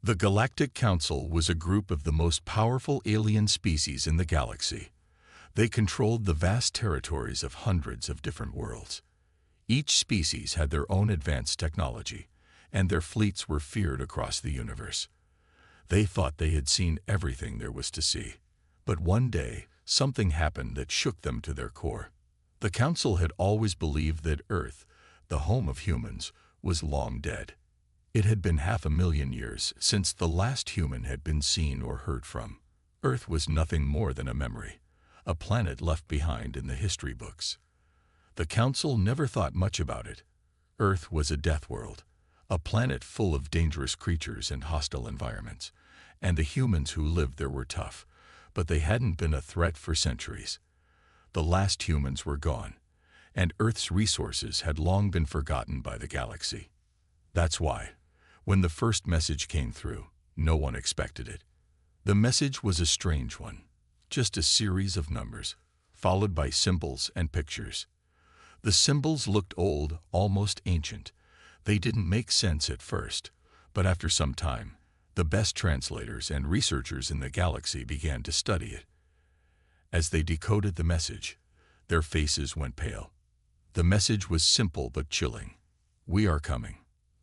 The Galactic Council was a group of the most powerful alien species in the galaxy. They controlled the vast territories of hundreds of different worlds. Each species had their own advanced technology, and their fleets were feared across the universe. They thought they had seen everything there was to see. But one day, something happened that shook them to their core. The Council had always believed that Earth, the home of humans, was long dead. It had been 500,000 years since the last human had been seen or heard from. Earth was nothing more than a memory, a planet left behind in the history books. The Council never thought much about it. Earth was a death world, a planet full of dangerous creatures and hostile environments, and the humans who lived there were tough, but they hadn't been a threat for centuries. The last humans were gone, and Earth's resources had long been forgotten by the galaxy. That's why, when the first message came through, no one expected it. The message was a strange one, just a series of numbers, followed by symbols and pictures. The symbols looked old, almost ancient. They didn't make sense at first, but after some time, the best translators and researchers in the galaxy began to study it. As they decoded the message, their faces went pale. The message was simple but chilling. "We are coming."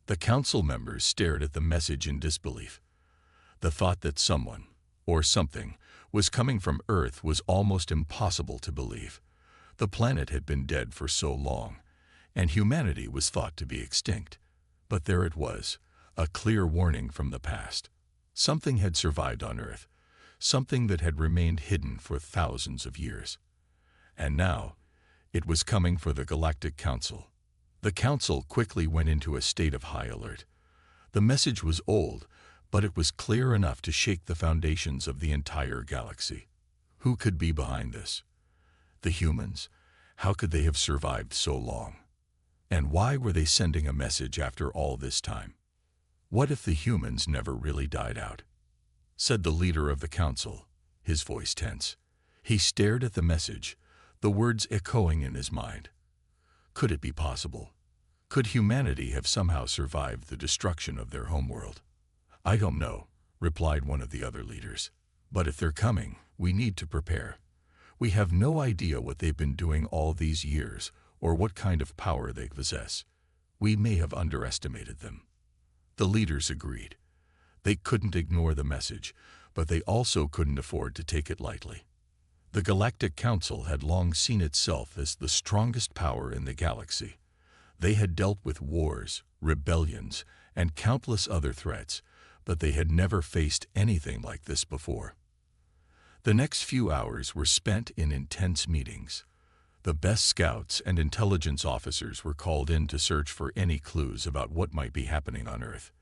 The Council members stared at the message in disbelief. The thought that someone, or something, was coming from Earth was almost impossible to believe. The planet had been dead for so long, and humanity was thought to be extinct. But there it was, a clear warning from the past. Something had survived on Earth, something that had remained hidden for thousands of years. And now, it was coming for the Galactic Council. The Council quickly went into a state of high alert. The message was old, but it was clear enough to shake the foundations of the entire galaxy. Who could be behind this? The humans? How could they have survived so long? And why were they sending a message after all this time? What if the humans never really died out? Said the leader of the Council, his voice tense. He stared at the message, the words echoing in his mind. Could it be possible? Could humanity have somehow survived the destruction of their homeworld? "I don't know," replied one of the other leaders. "But if they're coming, we need to prepare. We have no idea what they've been doing all these years or what kind of power they possess. We may have underestimated them." The leaders agreed. They couldn't ignore the message, but they also couldn't afford to take it lightly. The Galactic Council had long seen itself as the strongest power in the galaxy. They had dealt with wars, rebellions, and countless other threats, but they had never faced anything like this before. The next few hours were spent in intense meetings. The best scouts and intelligence officers were called in to search for any clues about what might be happening on Earth.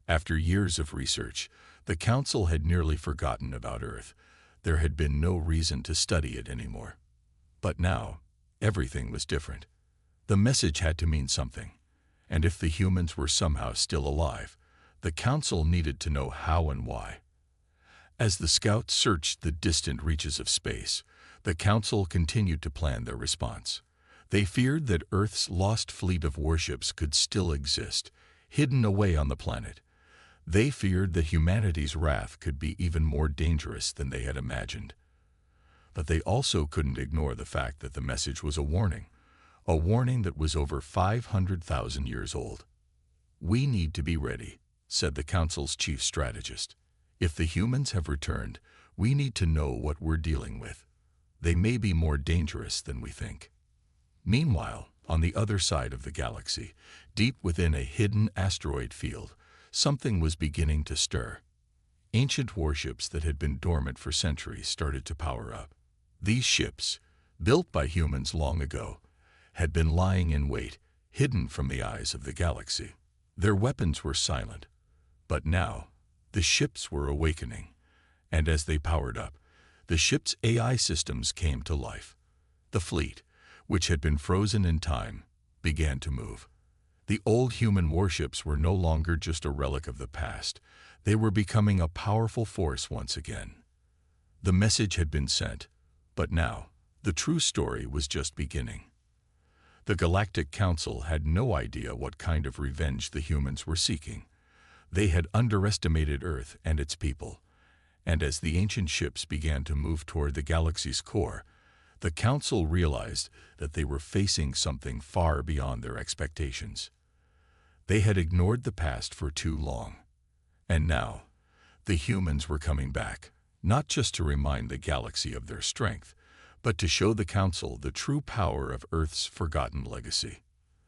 After years of research, the Council had nearly forgotten about Earth. There had been no reason to study it anymore. But now, everything was different. The message had to mean something, and if the humans were somehow still alive, the Council needed to know how and why. As the scouts searched the distant reaches of space, the Council continued to plan their response. They feared that Earth's lost fleet of warships could still exist, hidden away on the planet. They feared that humanity's wrath could be even more dangerous than they had imagined. But they also couldn't ignore the fact that the message was a warning that was over 500,000 years old. "We need to be ready," said the Council's chief strategist. "If the humans have returned, we need to know what we're dealing with. They may be more dangerous than we think." Meanwhile, on the other side of the galaxy, deep within a hidden asteroid field, something was beginning to stir. Ancient warships that had been dormant for centuries started to power up. These ships, built by humans long ago, had been lying in wait, hidden from the eyes of the galaxy. Their weapons were silent, but now the ships were awakening, and as they powered up, the ship's AI systems came to life. The fleet, which had been frozen in time, began to move. The old human warships were no longer just a relic of the past. They were becoming a powerful force once again. The message had been sent, but now, the true story was just beginning. The Galactic Council had no idea what kind of revenge the humans were seeking. They had underestimated Earth and its people, and as the ancient ships began to move toward the galaxy's core, the Council realized that they were facing something far beyond their expectations. They had ignored the past for too long, and now the humans were coming back, not just to remind the galaxy of their strength, but to show the Council the true power of Earth's forgotten legacy.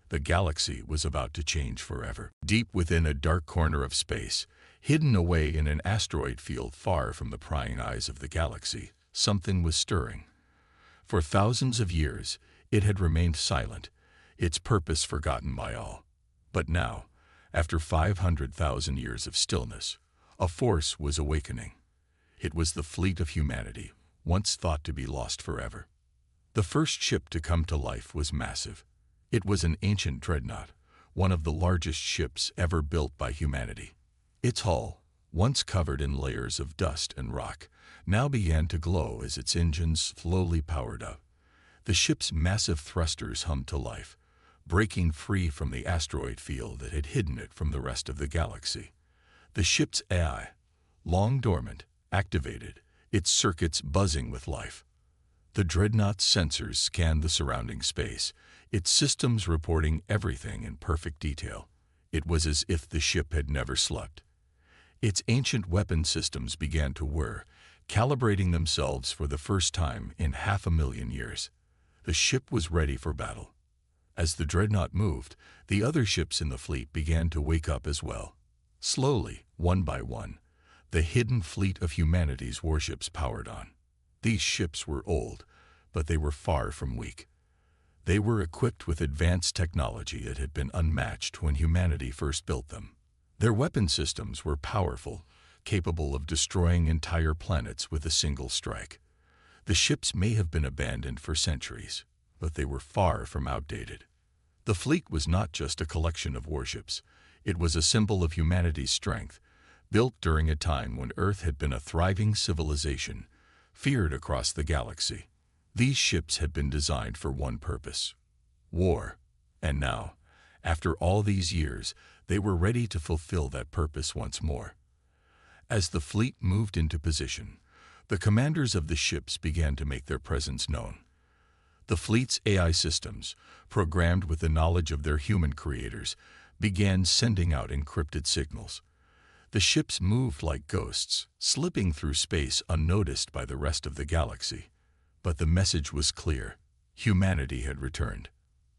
The galaxy was about to change forever. Deep within a dark corner of space, hidden away in an asteroid field far from the prying eyes of the galaxy, something was stirring. For thousands of years, it had remained silent, its purpose forgotten by all. But now, after 500,000 years of stillness, a force was awakening. It was the fleet of humanity, once thought to be lost forever. The first ship to come to life was massive. It was an ancient dreadnought, one of the largest ships ever built by humanity. Its hull, once covered in layers of dust and rock, now began to glow as its engines slowly powered up. The ship's massive thrusters hummed to life, breaking free from the asteroid field that had hidden it from the rest of the galaxy. The ship's AI, long dormant, activated, its circuits buzzing with life. The dreadnought's sensors scanned the surrounding space, its systems reporting everything in perfect detail. It was as if the ship had never slept. Its ancient weapon systems began to whir, calibrating themselves for the first time in 500,000 years. The ship was ready for battle. As the dreadnought moved, the other ships in the fleet began to wake up as well. Slowly, one by one, the hidden fleet of humanity's warships powered on. These ships were old, but they were far from weak. They were equipped with advanced technology that had been unmatched when humanity first built them. Their weapon systems were powerful, capable of destroying entire planets with a single strike. The ships may have been abandoned for centuries, but they were far from outdated. The fleet was not just a collection of warships. It was a symbol of humanity's strength, built during a time when Earth had been a thriving civilization, feared across the galaxy. These ships had been designed for one purpose: war. And now, after all these years, they were ready to fulfill that purpose once more. As the fleet moved into position, the commanders of the ships began to make their presence known. The fleet's AI systems, programmed with the knowledge of their human creators, began sending out encrypted signals. The ships moved like ghosts, slipping through space unnoticed by the rest of the galaxy. But the message was clear: humanity had returned.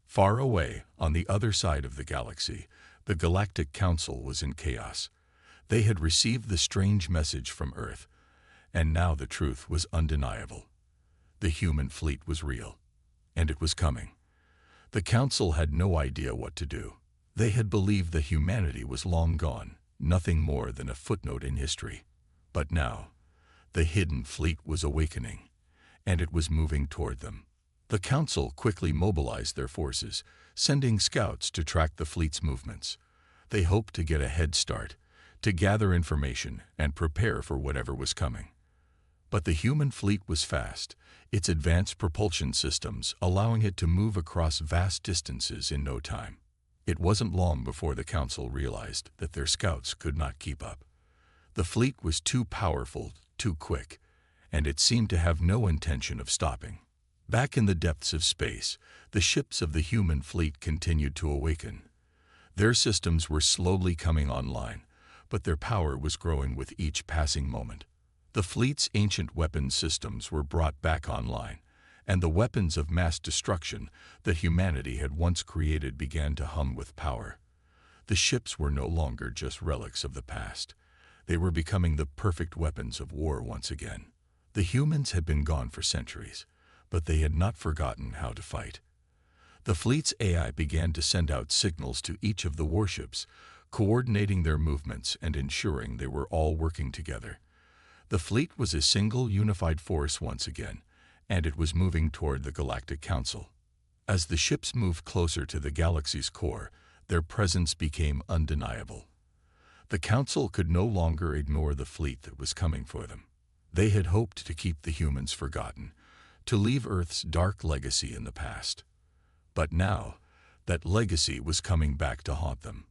Far away, on the other side of the galaxy, the Galactic Council was in chaos. They had received the strange message from Earth, and now the truth was undeniable. The human fleet was real, and it was coming. The Council had no idea what to do. They had believed that humanity was long gone, nothing more than a footnote in history. But now, the hidden fleet was awakening, and it was moving toward them. The Council quickly mobilized their forces, sending scouts to track the fleet's movements. They hoped to get a head start, to gather information and prepare for whatever was coming. But the human fleet was fast, its advanced propulsion systems allowing it to move across vast distances in no time. It wasn't long before the Council realized that their scouts could not keep up. The fleet was too powerful, too quick, and it seemed to have no intention of stopping. Back in the depths of space, the ships of the human fleet continued to awaken. Their systems were slowly coming online, but their power was growing with each passing moment. The fleet's ancient weapons systems were brought back online, and the weapons of mass destruction that humanity had once created began to hum with power. The ships were no longer just relics of the past. They were becoming the perfect weapons of war once again. The humans had been gone for centuries, but they had not forgotten how to fight. The fleet's AI began to send out signals to each of the warships, coordinating their movements and ensuring they were all working together. The fleet was a single unified force once again, and it was moving toward the Galactic Council. As the ships moved closer to the galaxy's core, their presence became undeniable. The Council could no longer ignore the fleet that was coming for them. They had hoped to keep the humans forgotten, to leave Earth's dark legacy in the past. But now, that legacy was coming back to haunt them.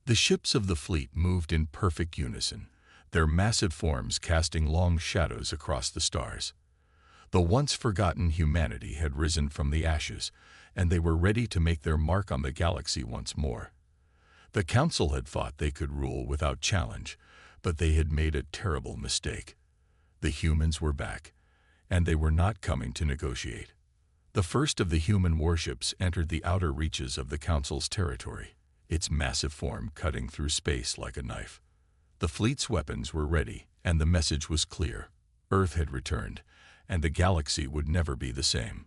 The ships of the fleet moved in perfect unison, their massive forms casting long shadows across the stars. The once forgotten humanity had risen from the ashes, and they were ready to make their mark on the galaxy once more. The Council had thought they could rule without challenge, but they had made a terrible mistake. The humans were back, and they were not coming to negotiate. The first of the human warships entered the outer reaches of the Council's territory, its massive form cutting through space like a knife. The fleet's weapons were ready, and the message was clear. Earth had returned, and the galaxy would never be the same.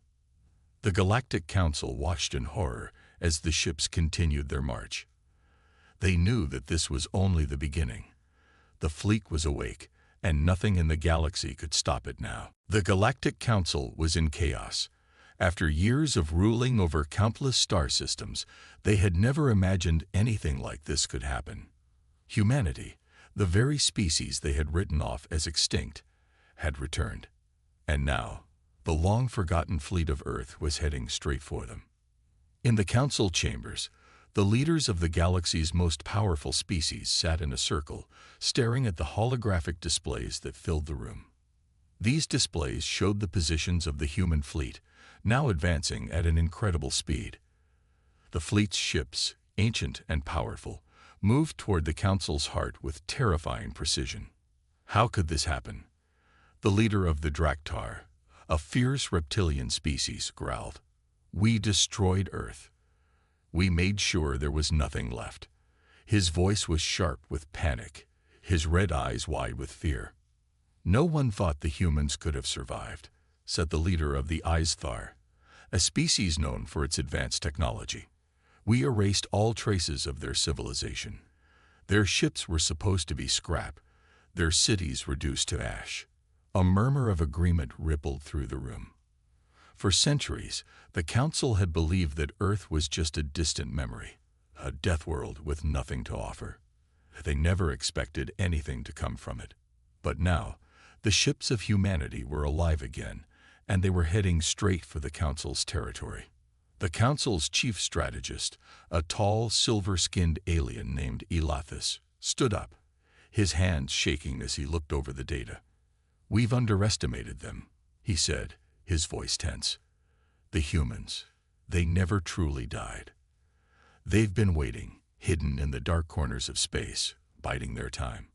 The Galactic Council watched in horror as the ships continued their march. They knew that this was only the beginning. The fleet was awake, and nothing in the galaxy could stop it now. The Galactic Council was in chaos. After years of ruling over countless star systems, they had never imagined anything like this could happen. Humanity, the very species they had written off as extinct, had returned. And now, the long-forgotten fleet of Earth was heading straight for them. In the council chambers, the leaders of the galaxy's most powerful species sat in a circle, staring at the holographic displays that filled the room. These displays showed the positions of the human fleet, now advancing at an incredible speed. The fleet's ships, ancient and powerful, moved toward the council's heart with terrifying precision. How could this happen? The leader of the Draktar, a fierce reptilian species, growled. "We destroyed Earth. We made sure there was nothing left." His voice was sharp with panic, his red eyes wide with fear. "No one thought the humans could have survived," said the leader of the Izthar, a species known for its advanced technology. "We erased all traces of their civilization. Their ships were supposed to be scrap, their cities reduced to ash." A murmur of agreement rippled through the room. For centuries, the Council had believed that Earth was just a distant memory, a death world with nothing to offer. They never expected anything to come from it. But now, the ships of humanity were alive again, and they were heading straight for the Council's territory. The Council's chief strategist, a tall, silver-skinned alien named Elathis, stood up, his hands shaking as he looked over the data. "We've underestimated them," he said, his voice tense. "The humans, they never truly died. They've been waiting, hidden in the dark corners of space, biding their time.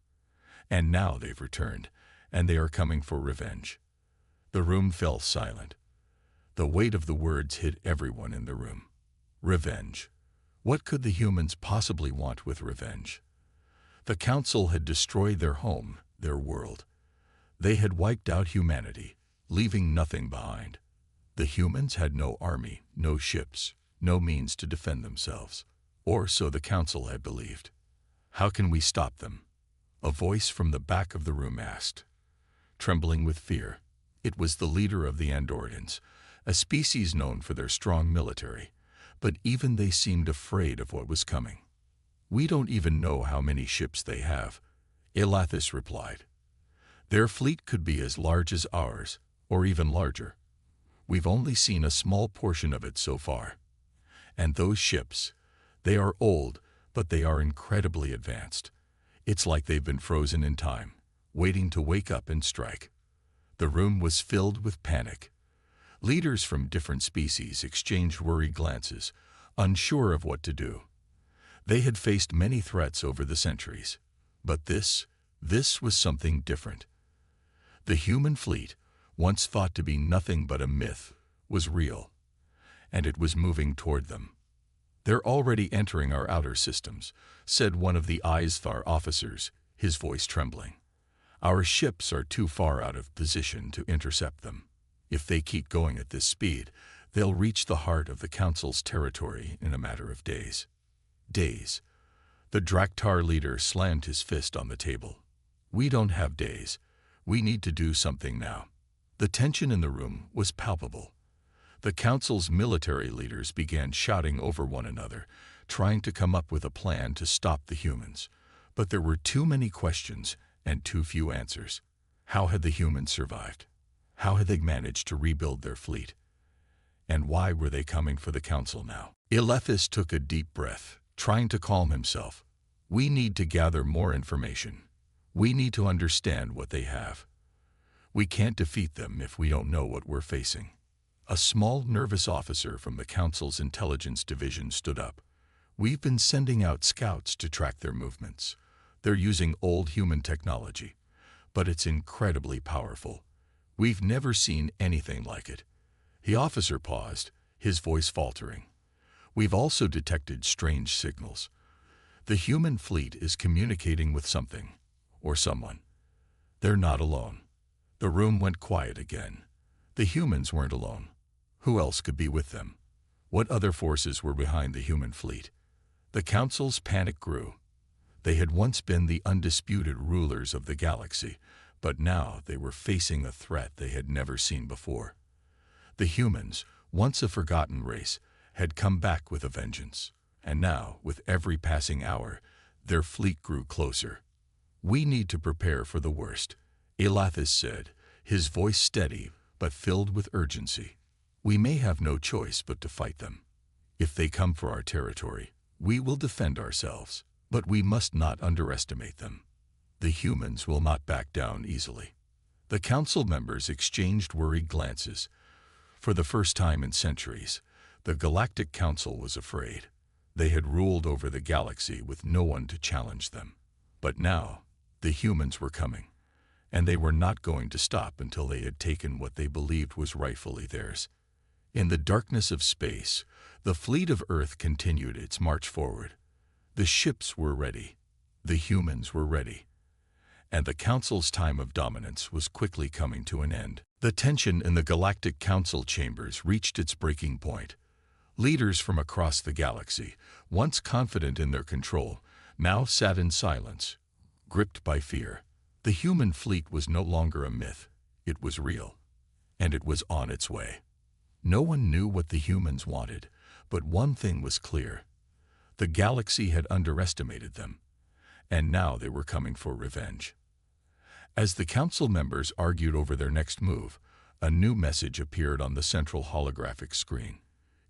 And now they've returned, and they are coming for revenge." The room fell silent. The weight of the words hit everyone in the room. Revenge. What could the humans possibly want with revenge? The Council had destroyed their home, their world. They had wiped out humanity, leaving nothing behind. The humans had no army, no ships, no means to defend themselves. Or so the Council had believed. "How can we stop them?" a voice from the back of the room asked. Trembling with fear, it was the leader of the Andorians, a species known for their strong military, but even they seemed afraid of what was coming. "We don't even know how many ships they have," Elathis replied. "Their fleet could be as large as ours, or even larger. We've only seen a small portion of it so far. And those ships, they are old, but they are incredibly advanced. It's like they've been frozen in time, waiting to wake up and strike." The room was filled with panic. Leaders from different species exchanged worried glances, unsure of what to do. They had faced many threats over the centuries, but this was something different. The human fleet, once thought to be nothing but a myth, was real, and it was moving toward them. "They're already entering our outer systems," said one of the Izthar officers, his voice trembling. "Our ships are too far out of position to intercept them. If they keep going at this speed, they'll reach the heart of the Council's territory in a matter of days." Days. The Draktar leader slammed his fist on the table. "We don't have days. We need to do something now." The tension in the room was palpable. The Council's military leaders began shouting over one another, trying to come up with a plan to stop the humans. But there were too many questions and too few answers. How had the humans survived? How had they managed to rebuild their fleet? And why were they coming for the Council now? Elathis took a deep breath, trying to calm himself. We need to gather more information. We need to understand what they have. We can't defeat them if we don't know what we're facing. A small, nervous officer from the Council's intelligence division stood up. We've been sending out scouts to track their movements. They're using old human technology, but it's incredibly powerful. We've never seen anything like it. The officer paused, his voice faltering. We've also detected strange signals. The human fleet is communicating with something, or someone. They're not alone. The room went quiet again. The humans weren't alone. Who else could be with them? What other forces were behind the human fleet? The Council's panic grew. They had once been the undisputed rulers of the galaxy, but now they were facing a threat they had never seen before. The humans, once a forgotten race, had come back with a vengeance, and now, with every passing hour, their fleet grew closer. We need to prepare for the worst, Elathis said, his voice steady but filled with urgency. We may have no choice but to fight them. If they come for our territory, we will defend ourselves, but we must not underestimate them. The humans will not back down easily. The council members exchanged worried glances. For the first time in centuries, the Galactic Council was afraid. They had ruled over the galaxy with no one to challenge them. But now, the humans were coming, and they were not going to stop until they had taken what they believed was rightfully theirs. In the darkness of space, the fleet of Earth continued its march forward. The ships were ready. The humans were ready. And the Council's time of dominance was quickly coming to an end. The tension in the Galactic Council chambers reached its breaking point. Leaders from across the galaxy, once confident in their control, now sat in silence, gripped by fear. The human fleet was no longer a myth. It was real. And it was on its way. No one knew what the humans wanted, but one thing was clear. The galaxy had underestimated them, and now they were coming for revenge. As the council members argued over their next move, a new message appeared on the central holographic screen.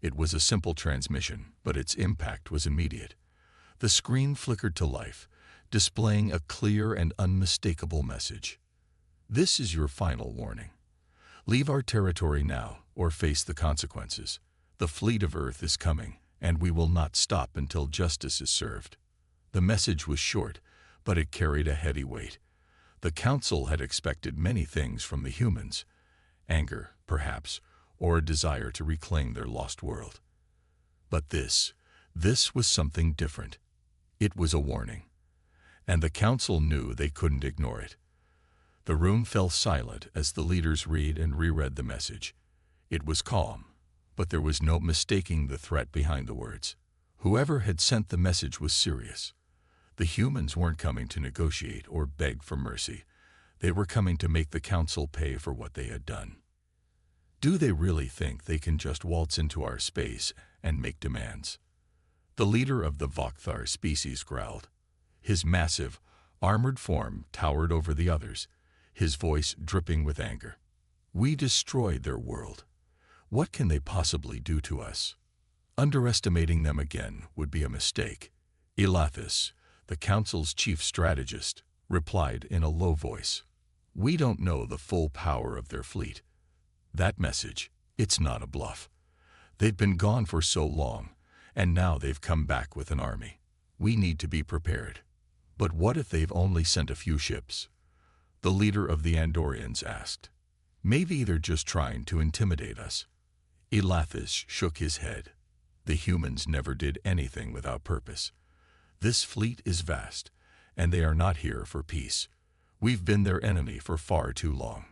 It was a simple transmission, but its impact was immediate. The screen flickered to life, displaying a clear and unmistakable message. This is your final warning. Leave our territory now, or face the consequences. The fleet of Earth is coming, and we will not stop until justice is served. The message was short, but it carried a heavy weight. The Council had expected many things from the humans. Anger, perhaps, or a desire to reclaim their lost world. But this was something different. It was a warning. And the Council knew they couldn't ignore it. The room fell silent as the leaders read and reread the message. It was calm, but there was no mistaking the threat behind the words. Whoever had sent the message was serious. The humans weren't coming to negotiate or beg for mercy. They were coming to make the Council pay for what they had done. Do they really think they can just waltz into our space and make demands? The leader of the Vokthar species growled. His massive, armored form towered over the others, his voice dripping with anger. We destroyed their world. What can they possibly do to us? Underestimating them again would be a mistake. Elathis, the Council's chief strategist, replied in a low voice. We don't know the full power of their fleet. That message, it's not a bluff. They've been gone for so long, and now they've come back with an army. We need to be prepared. But what if they've only sent a few ships? The leader of the Andorians asked. Maybe they're just trying to intimidate us. Elathis shook his head. The humans never did anything without purpose. This fleet is vast, and they are not here for peace. We've been their enemy for far too long.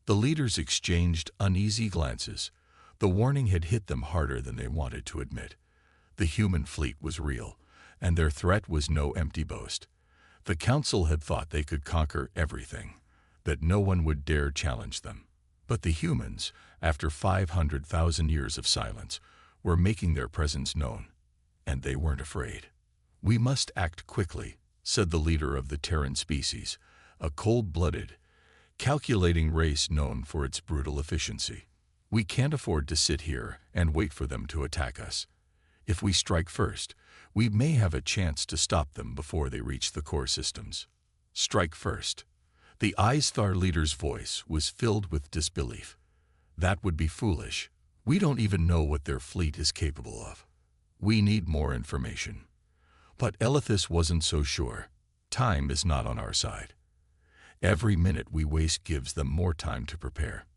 The leaders exchanged uneasy glances. The warning had hit them harder than they wanted to admit. The human fleet was real, and their threat was no empty boast. The Council had thought they could conquer everything, that no one would dare challenge them. But the humans, after 500,000 years of silence, were making their presence known, and they weren't afraid. We must act quickly, said the leader of the Terran species, a cold-blooded, calculating race known for its brutal efficiency. We can't afford to sit here and wait for them to attack us. If we strike first, We may have a chance to stop them before they reach the core systems. Strike first. The Izthar leader's voice was filled with disbelief. That would be foolish. We don't even know what their fleet is capable of. We need more information. But Elithis wasn't so sure. Time is not on our side. Every minute we waste gives them more time to prepare.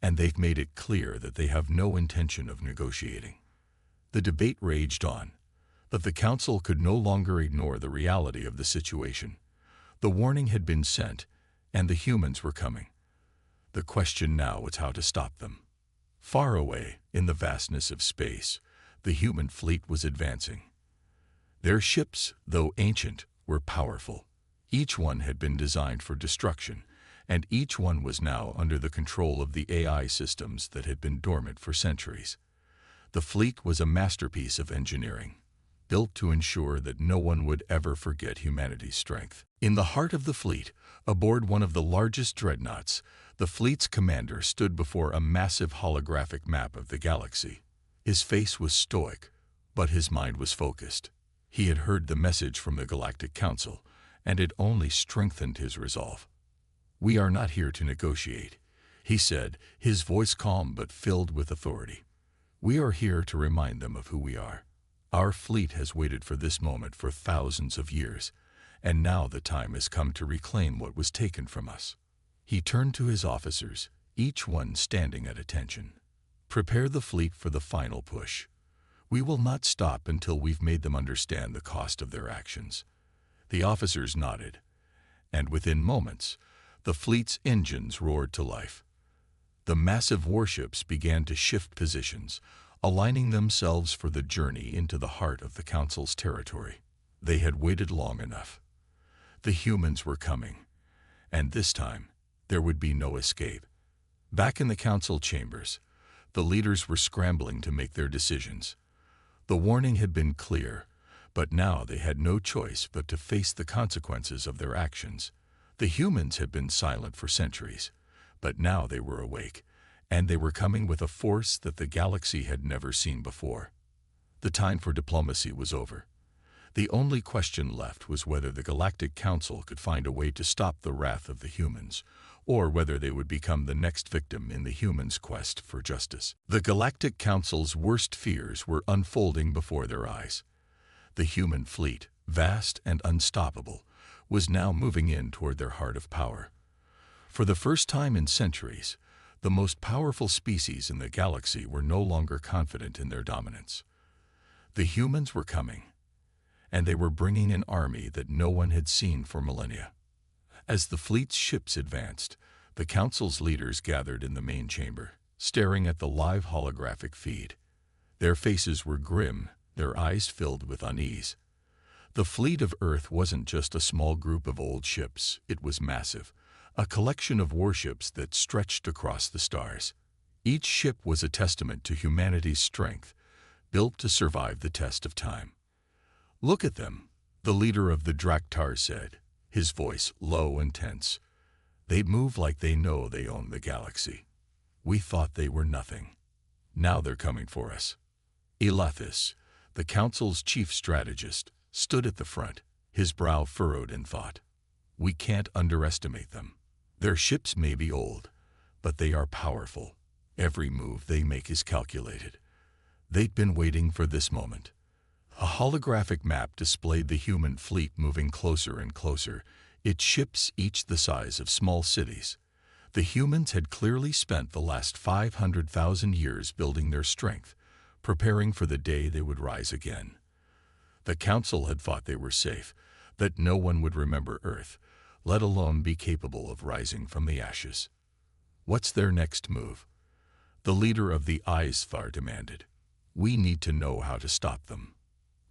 And they've made it clear that they have no intention of negotiating. The debate raged on, but the council could no longer ignore the reality of the situation. The warning had been sent, and the humans were coming. The question now was how to stop them. Far away, in the vastness of space, the human fleet was advancing. Their ships, though ancient, were powerful. Each one had been designed for destruction, and each one was now under the control of the AI systems that had been dormant for centuries. The fleet was a masterpiece of engineering, built to ensure that no one would ever forget humanity's strength. In the heart of the fleet, aboard one of the largest dreadnoughts, the fleet's commander stood before a massive holographic map of the galaxy. His face was stoic, but his mind was focused. He had heard the message from the Galactic Council, and it only strengthened his resolve. "We are not here to negotiate," he said, his voice calm but filled with authority. "We are here to remind them of who we are. Our fleet has waited for this moment for thousands of years, and now the time has come to reclaim what was taken from us." He turned to his officers, each one standing at attention. "Prepare the fleet for the final push. We will not stop until we've made them understand the cost of their actions." The officers nodded, and within moments, the fleet's engines roared to life. The massive warships began to shift positions, aligning themselves for the journey into the heart of the Council's territory. They had waited long enough. The humans were coming, and this time, there would be no escape. Back in the Council chambers, the leaders were scrambling to make their decisions. The warning had been clear, but now they had no choice but to face the consequences of their actions. The humans had been silent for centuries, but now they were awake, and they were coming with a force that the galaxy had never seen before. The time for diplomacy was over. The only question left was whether the Galactic Council could find a way to stop the wrath of the humans, or whether they would become the next victim in the humans' quest for justice. The Galactic Council's worst fears were unfolding before their eyes. The human fleet, vast and unstoppable, was now moving in toward their heart of power. For the first time in centuries, the most powerful species in the galaxy were no longer confident in their dominance. The humans were coming, and they were bringing an army that no one had seen for millennia. As the fleet's ships advanced, the Council's leaders gathered in the main chamber, staring at the live holographic feed. Their faces were grim, their eyes filled with unease. The fleet of Earth wasn't just a small group of old ships, it was massive, a collection of warships that stretched across the stars. Each ship was a testament to humanity's strength, built to survive the test of time. "Look at them," the leader of the Draktar said, his voice low and tense. "They move like they know they own the galaxy. We thought they were nothing. Now they're coming for us." Elithis, the Council's chief strategist, stood at the front, his brow furrowed in thought. "We can't underestimate them. Their ships may be old, but they are powerful. Every move they make is calculated. They'd been waiting for this moment." A holographic map displayed the human fleet moving closer and closer, its ships each the size of small cities. The humans had clearly spent the last 500,000 years building their strength, preparing for the day they would rise again. The Council had thought they were safe, that no one would remember Earth, let alone be capable of rising from the ashes. "What's their next move?" the leader of the Izthar demanded. "We need to know how to stop them."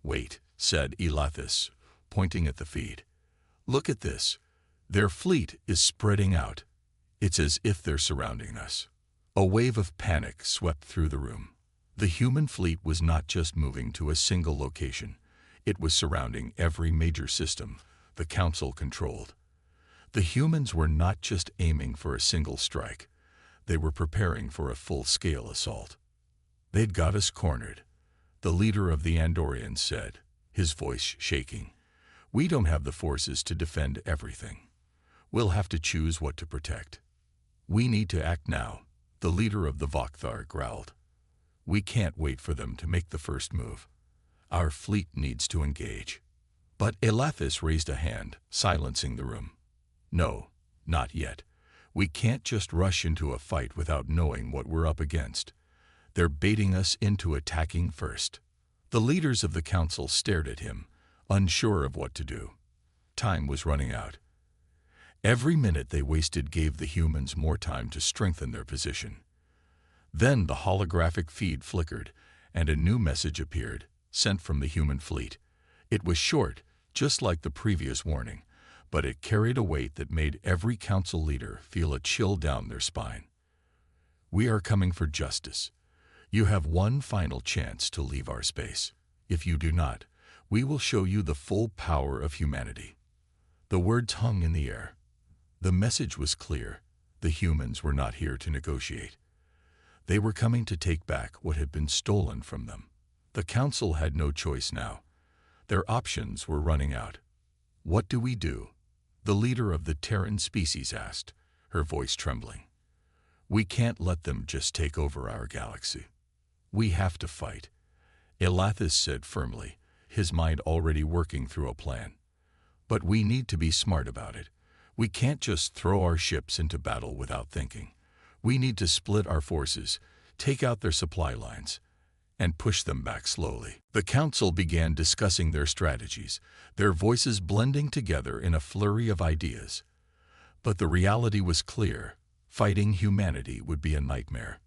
"Wait," said Elithis, pointing at the feed. "Look at this. Their fleet is spreading out. It's as if they're surrounding us." A wave of panic swept through the room. The human fleet was not just moving to a single location. It was surrounding every major system the Council controlled. The humans were not just aiming for a single strike. They were preparing for a full-scale assault. "They'd got us cornered," the leader of the Andorians said, his voice shaking. "We don't have the forces to defend everything. We'll have to choose what to protect. We need to act now," the leader of the Vokthar growled. "We can't wait for them to make the first move. Our fleet needs to engage." But Elathis raised a hand, silencing the room. "No, not yet. We can't just rush into a fight without knowing what we're up against. They're baiting us into attacking first." The leaders of the council stared at him, unsure of what to do. Time was running out. Every minute they wasted gave the humans more time to strengthen their position. Then the holographic feed flickered, and a new message appeared, sent from the human fleet. It was short, just like the previous warning, but it carried a weight that made every council leader feel a chill down their spine. "We are coming for justice. You have one final chance to leave our space. If you do not, we will show you the full power of humanity." The words hung in the air. The message was clear. The humans were not here to negotiate. They were coming to take back what had been stolen from them. The council had no choice now. Their options were running out. "What do we do?" the leader of the Terran species asked, her voice trembling. "We can't let them just take over our galaxy. We have to fight," Elathis said firmly, his mind already working through a plan. "But we need to be smart about it. We can't just throw our ships into battle without thinking. We need to split our forces, take out their supply lines, and push them back slowly." The council began discussing their strategies, their voices blending together in a flurry of ideas. But the reality was clear. Fighting humanity would be a nightmare.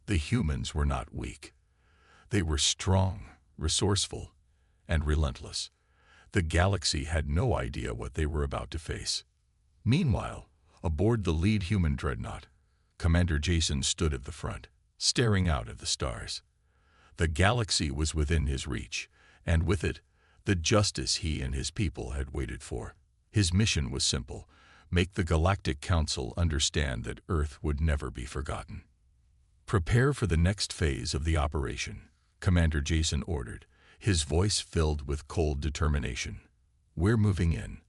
The humans were not weak. They were strong, resourceful, and relentless. The galaxy had no idea what they were about to face. Meanwhile, aboard the lead human dreadnought, Commander Jason stood at the front, staring out at the stars. The galaxy was within his reach, and with it, the justice he and his people had waited for. His mission was simple: make the Galactic Council understand that Earth would never be forgotten. "Prepare for the next phase of the operation," Commander Jason ordered, his voice filled with cold determination. "We're moving in.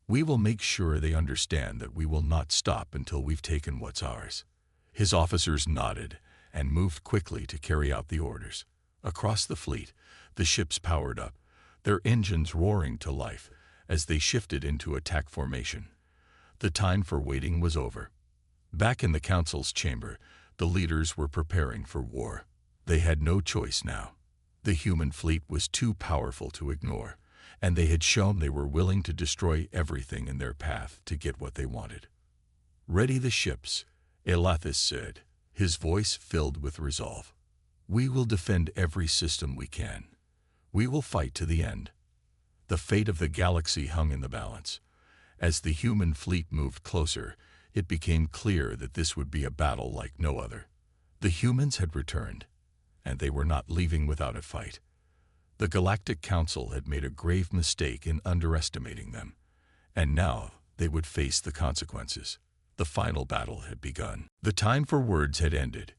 We will make sure they understand that we will not stop until we've taken what's ours." His officers nodded and moved quickly to carry out the orders. Across the fleet, the ships powered up, their engines roaring to life as they shifted into attack formation. The time for waiting was over. Back in the council's chamber, the leaders were preparing for war. They had no choice now. The human fleet was too powerful to ignore, and they had shown they were willing to destroy everything in their path to get what they wanted. "Ready the ships," Elathis said, his voice filled with resolve. "We will defend every system we can. We will fight to the end." The fate of the galaxy hung in the balance. As the human fleet moved closer, it became clear that this would be a battle like no other. The humans had returned, and they were not leaving without a fight. The Galactic Council had made a grave mistake in underestimating them, and now they would face the consequences. The final battle had begun. The time for words had ended.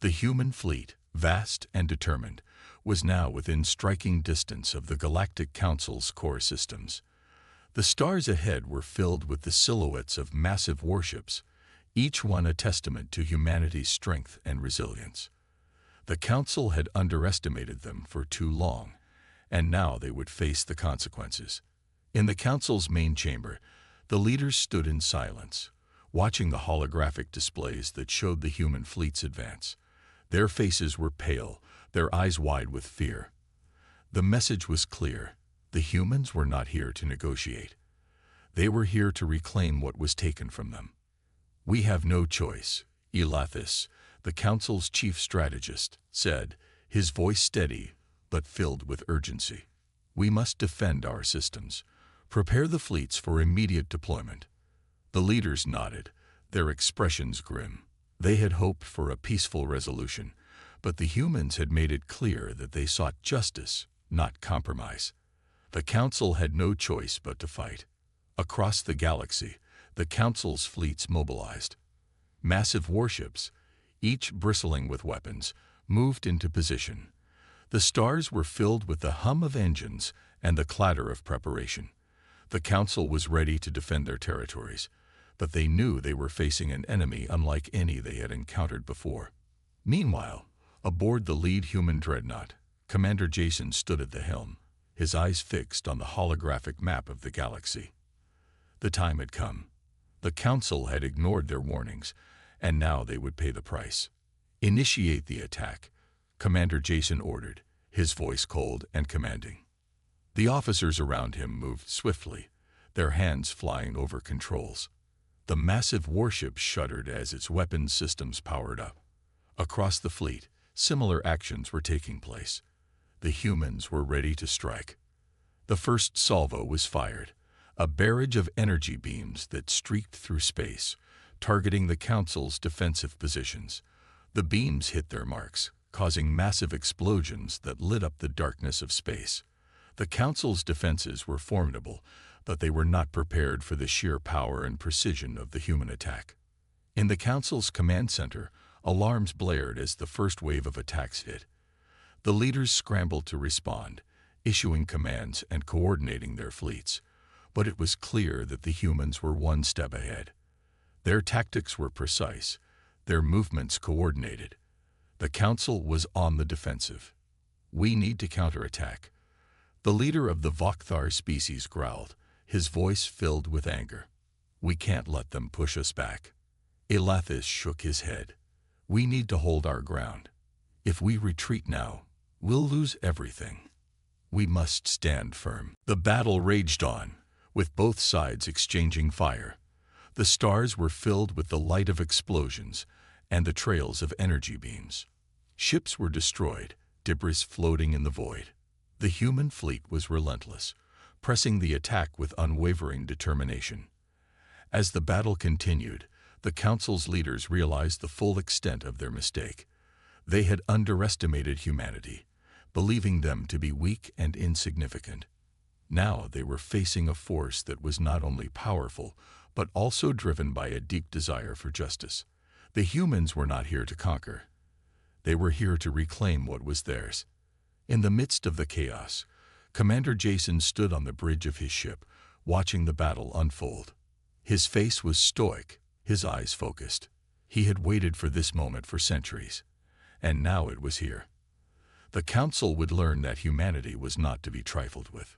The human fleet, vast and determined, was now within striking distance of the Galactic Council's core systems. The stars ahead were filled with the silhouettes of massive warships, each one a testament to humanity's strength and resilience. The Council had underestimated them for too long, and now they would face the consequences. In the Council's main chamber, the leaders stood in silence, watching the holographic displays that showed the human fleet's advance. Their faces were pale, their eyes wide with fear. The message was clear: the humans were not here to negotiate. They were here to reclaim what was taken from them. "We have no choice," Elathis, the Council's chief strategist, said, his voice steady but filled with urgency. "We must defend our systems. Prepare the fleets for immediate deployment." The leaders nodded, their expressions grim. They had hoped for a peaceful resolution, but the humans had made it clear that they sought justice, not compromise. The Council had no choice but to fight. Across the galaxy, the Council's fleets mobilized. Massive warships, each bristling with weapons, moved into position. The stars were filled with the hum of engines and the clatter of preparation. The council was ready to defend their territories, but they knew they were facing an enemy unlike any they had encountered before. Meanwhile, aboard the lead human dreadnought, Commander Jason stood at the helm, his eyes fixed on the holographic map of the galaxy. The time had come. The council had ignored their warnings, and now they would pay the price. "Initiate the attack," Commander Jason ordered, his voice cold and commanding. The officers around him moved swiftly, their hands flying over controls. The massive warship shuddered as its weapons systems powered up. Across the fleet, similar actions were taking place. The humans were ready to strike. The first salvo was fired, a barrage of energy beams that streaked through space, targeting the Council's defensive positions. The beams hit their marks, causing massive explosions that lit up the darkness of space. The Council's defenses were formidable, but they were not prepared for the sheer power and precision of the human attack. In the Council's command center, alarms blared as the first wave of attacks hit. The leaders scrambled to respond, issuing commands and coordinating their fleets. But it was clear that the humans were one step ahead. Their tactics were precise, their movements coordinated. The Council was on the defensive. "We need to counterattack." The leader of the Vokthar species growled, his voice filled with anger. "We can't let them push us back." Elathis shook his head. "We need to hold our ground. If we retreat now, we'll lose everything. We must stand firm." The battle raged on, with both sides exchanging fire. The stars were filled with the light of explosions and the trails of energy beams. Ships were destroyed, debris floating in the void. The human fleet was relentless, pressing the attack with unwavering determination. As the battle continued, the Council's leaders realized the full extent of their mistake. They had underestimated humanity, believing them to be weak and insignificant. Now they were facing a force that was not only powerful, but also driven by a deep desire for justice. The humans were not here to conquer. They were here to reclaim what was theirs. In the midst of the chaos, Commander Jason stood on the bridge of his ship, watching the battle unfold. His face was stoic, his eyes focused. He had waited for this moment for centuries, and now it was here. The Council would learn that humanity was not to be trifled with.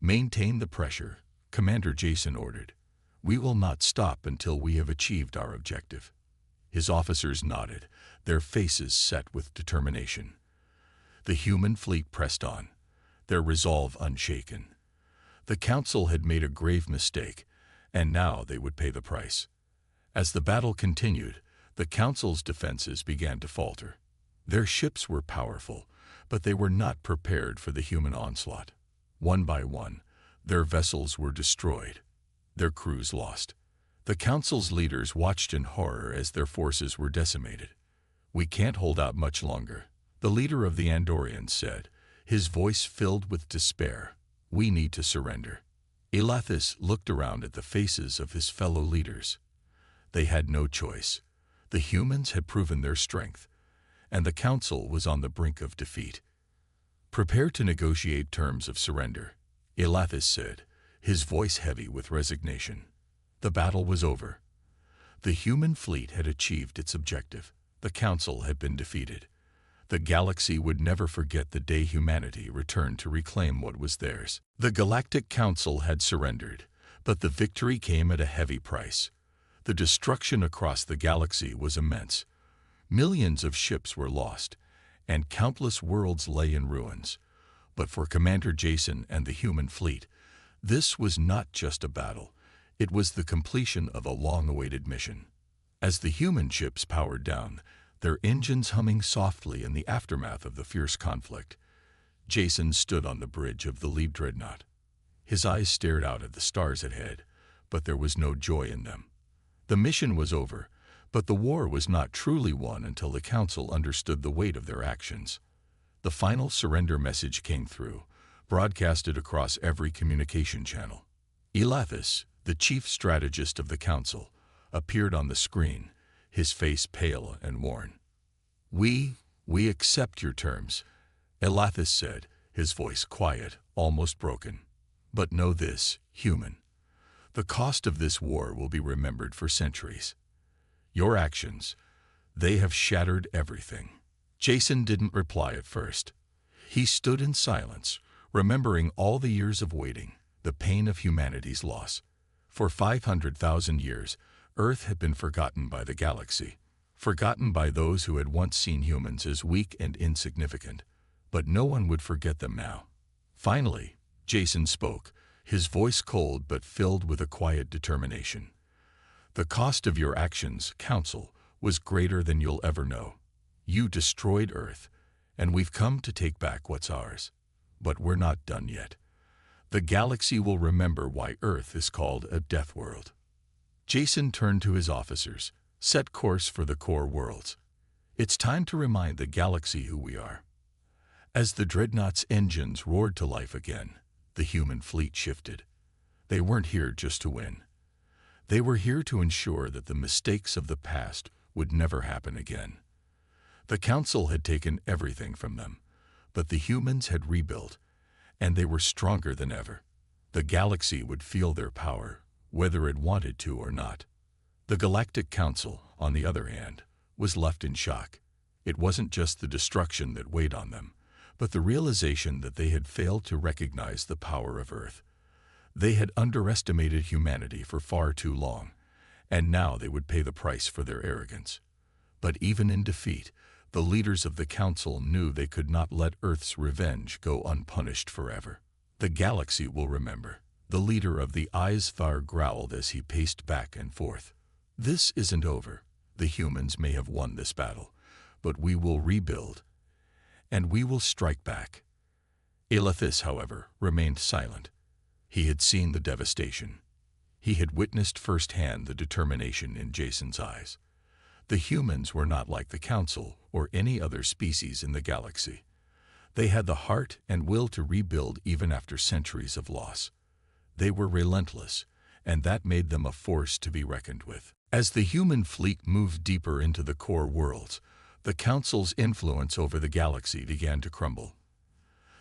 "Maintain the pressure," Commander Jason ordered. "We will not stop until we have achieved our objective." His officers nodded, their faces set with determination. The human fleet pressed on, their resolve unshaken. The Council had made a grave mistake, and now they would pay the price. As the battle continued, the Council's defenses began to falter. Their ships were powerful, but they were not prepared for the human onslaught. One by one, their vessels were destroyed, their crews lost. The Council's leaders watched in horror as their forces were decimated. "We can't hold out much longer," the leader of the Andorians said, his voice filled with despair. "We need to surrender." Elathis looked around at the faces of his fellow leaders. They had no choice. The humans had proven their strength, and the Council was on the brink of defeat. "Prepare to negotiate terms of surrender," Elathis said, his voice heavy with resignation. The battle was over. The human fleet had achieved its objective. The Council had been defeated. The galaxy would never forget the day humanity returned to reclaim what was theirs. The Galactic Council had surrendered, but the victory came at a heavy price. The destruction across the galaxy was immense. Millions of ships were lost, and countless worlds lay in ruins. But for Commander Jason and the human fleet, this was not just a battle. It was the completion of a long-awaited mission. As the human ships powered down, their engines humming softly in the aftermath of the fierce conflict, Jason stood on the bridge of the lead dreadnought. His eyes stared out at the stars ahead, but there was no joy in them. The mission was over, but the war was not truly won until the Council understood the weight of their actions. The final surrender message came through, broadcasted across every communication channel. Elathis, the chief strategist of the Council, appeared on the screen, his face pale and worn. We accept your terms," Elathis said, his voice quiet, almost broken. But know this, human. The cost of this war will be remembered for centuries. Your actions, they have shattered everything. Jason didn't reply at first. He stood in silence, remembering all the years of waiting, the pain of humanity's loss. For 500,000 years, Earth had been forgotten by the galaxy, forgotten by those who had once seen humans as weak and insignificant. But no one would forget them now. Finally, Jason spoke, his voice cold but filled with a quiet determination. The cost of your actions, Council, was greater than you'll ever know. You destroyed Earth, and we've come to take back what's ours. But we're not done yet. The galaxy will remember why Earth is called a death world. Jason turned to his officers, set course for the core worlds. It's time to remind the galaxy who we are. As the dreadnought's engines roared to life again, the human fleet shifted. They weren't here just to win. They were here to ensure that the mistakes of the past would never happen again. The Council had taken everything from them, but the humans had rebuilt, and they were stronger than ever. The galaxy would feel their power, whether it wanted to or not. The Galactic Council, on the other hand, was left in shock. It wasn't just the destruction that weighed on them, but the realization that they had failed to recognize the power of Earth. They had underestimated humanity for far too long, and now they would pay the price for their arrogance. But even in defeat, the leaders of the Council knew they could not let Earth's revenge go unpunished forever. The galaxy will remember. The leader of the Aizthar growled as he paced back and forth. This isn't over. The humans may have won this battle, but we will rebuild, and we will strike back. Elathis, however, remained silent. He had seen the devastation. He had witnessed firsthand the determination in Jason's eyes. The humans were not like the Council or any other species in the galaxy. They had the heart and will to rebuild even after centuries of loss. They were relentless, and that made them a force to be reckoned with. As the human fleet moved deeper into the core worlds, the Council's influence over the galaxy began to crumble.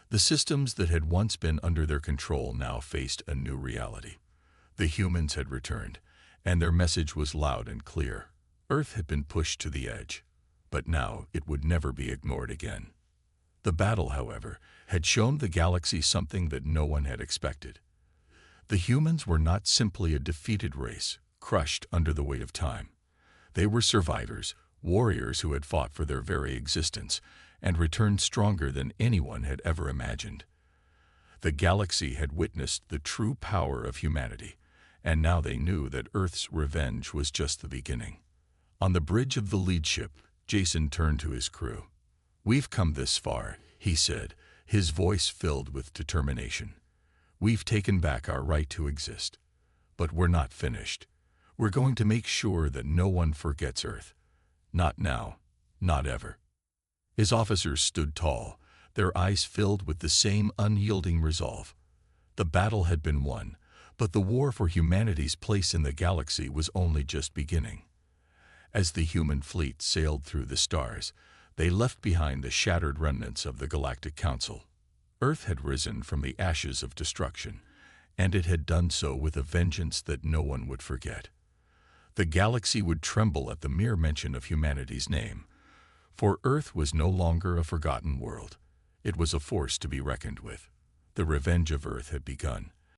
The systems that had once been under their control now faced a new reality. The humans had returned, and their message was loud and clear. Earth had been pushed to the edge, but now it would never be ignored again. The battle, however, had shown the galaxy something that no one had expected. The humans were not simply a defeated race, crushed under the weight of time. They were survivors, warriors who had fought for their very existence and returned stronger than anyone had ever imagined. The galaxy had witnessed the true power of humanity, and now they knew that Earth's revenge was just the beginning. On the bridge of the lead ship, Jason turned to his crew. "We've come this far," he said, his voice filled with determination. "We've taken back our right to exist. But we're not finished. We're going to make sure that no one forgets Earth. Not now, not ever." His officers stood tall, their eyes filled with the same unyielding resolve. The battle had been won, but the war for humanity's place in the galaxy was only just beginning. As the human fleet sailed through the stars, they left behind the shattered remnants of the Galactic Council. Earth had risen from the ashes of destruction, and it had done so with a vengeance that no one would forget. The galaxy would tremble at the mere mention of humanity's name, for Earth was no longer a forgotten world. It was a force to be reckoned with. The revenge of Earth had begun.